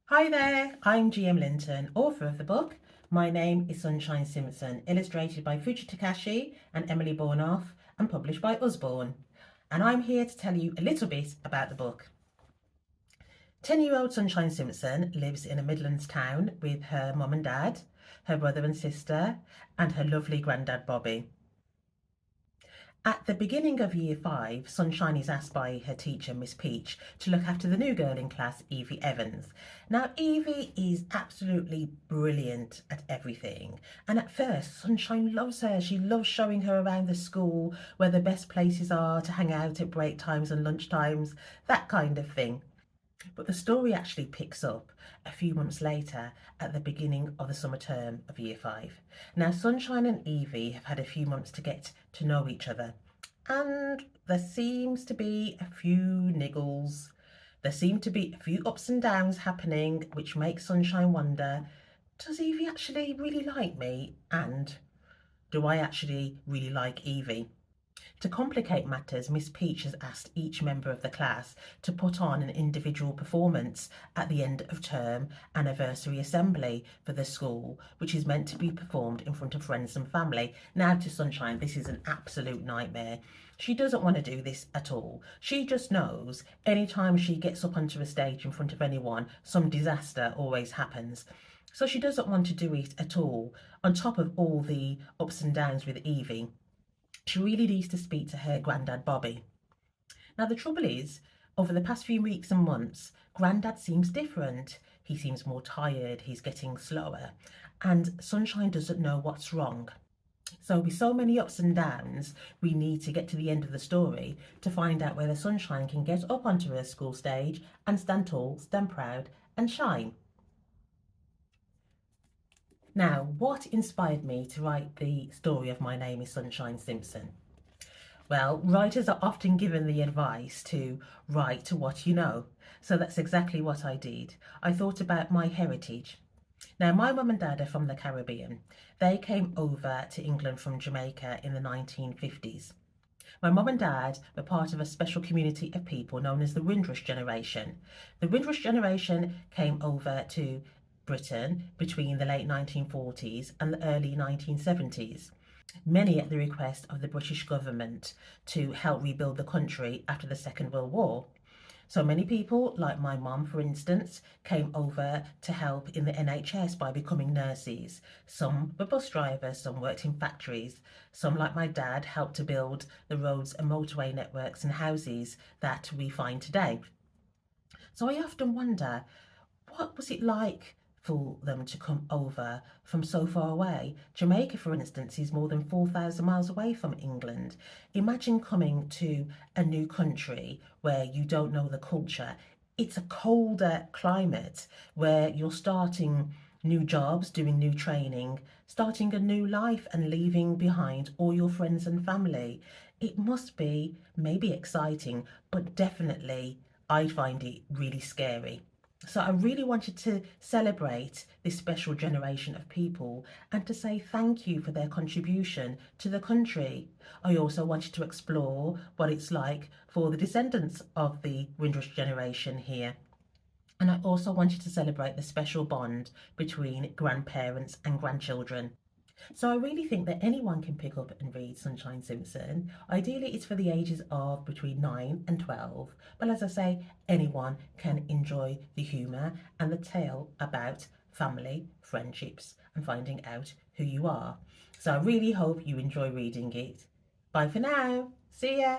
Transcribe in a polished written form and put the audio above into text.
Hi there, I'm GM Linton, author of the book. My name is Sunshine Simpson, illustrated by Fuji Takashi and Emily Bornoff, and published by Usborne. And I'm here to tell you a little bit about the book. 10-year-old Sunshine Simpson lives in a Midlands town with her mum and dad, her brother and sister, and her lovely granddad Bobby. At the beginning of year 5, Sunshine is asked by her teacher, Miss Peach, to look after the new girl in class, Evie Evans. Now, Evie is absolutely brilliant at everything. And at first, Sunshine loves her. She loves showing her around the school, where the best places are to hang out at break times and lunch times, that kind of thing. But the story actually picks up a few months later at the beginning of the summer term of year 5. Now, Sunshine and Evie have had a few months to get to know each other, and there seems to be a few niggles. There seem to be a few ups and downs happening, which makes Sunshine wonder, does Evie actually really like me? And do I actually really like Evie? To complicate matters, Miss Peach has asked each member of the class to put on an individual performance at the end of term anniversary assembly for the school, which is meant to be performed in front of friends and family. Now, to Sunshine, this is an absolute nightmare. She doesn't want to do this at all. She just knows anytime she gets up onto a stage in front of anyone, some disaster always happens. So she doesn't want to do it at all, on top of all the ups and downs with Evie. She really needs to speak to her granddad Bobby. Now, the trouble is, over the past few weeks and months, granddad seems different. He seems more tired, he's getting slower, and Sunshine doesn't know what's wrong. So, with so many ups and downs, we need to get to the end of the story to find out whether Sunshine can get up onto her school stage and stand tall, stand proud, and shine. Now, what inspired me to write the story of My Name is Sunshine Simpson? Well, writers are often given the advice to write to what you know. So that's exactly what I did. I thought about my heritage. Now, my mum and dad are from the Caribbean. They came over to England from Jamaica in the 1950s. My mum and dad were part of a special community of people known as the Windrush generation. The Windrush generation came over to Britain between the late 1940s and the early 1970s, many at the request of the British government to help rebuild the country after the Second World War. So many people, like my mum, for instance, came over to help in the NHS by becoming nurses. Some were bus drivers, some worked in factories. Some, like my dad, helped to build the roads and motorway networks and houses that we find today. So I often wonder, what was it like for them to come over from so far away? Jamaica, for instance, is more than 4,000 miles away from England. Imagine coming to a new country where you don't know the culture. It's a colder climate where you're starting new jobs, doing new training, starting a new life, and leaving behind all your friends and family. It must be maybe exciting, but definitely I find it really scary. So I really wanted to celebrate this special generation of people and to say thank you for their contribution to the country. I also wanted to explore what it's like for the descendants of the Windrush generation here. And I also wanted to celebrate the special bond between grandparents and grandchildren. So I really think that anyone can pick up and read Sunshine Simpson. Ideally, it's for the ages of between 9 and 12. But as I say, anyone can enjoy the humour and the tale about family, friendships, and finding out who you are. So I really hope you enjoy reading it. Bye for now. See ya.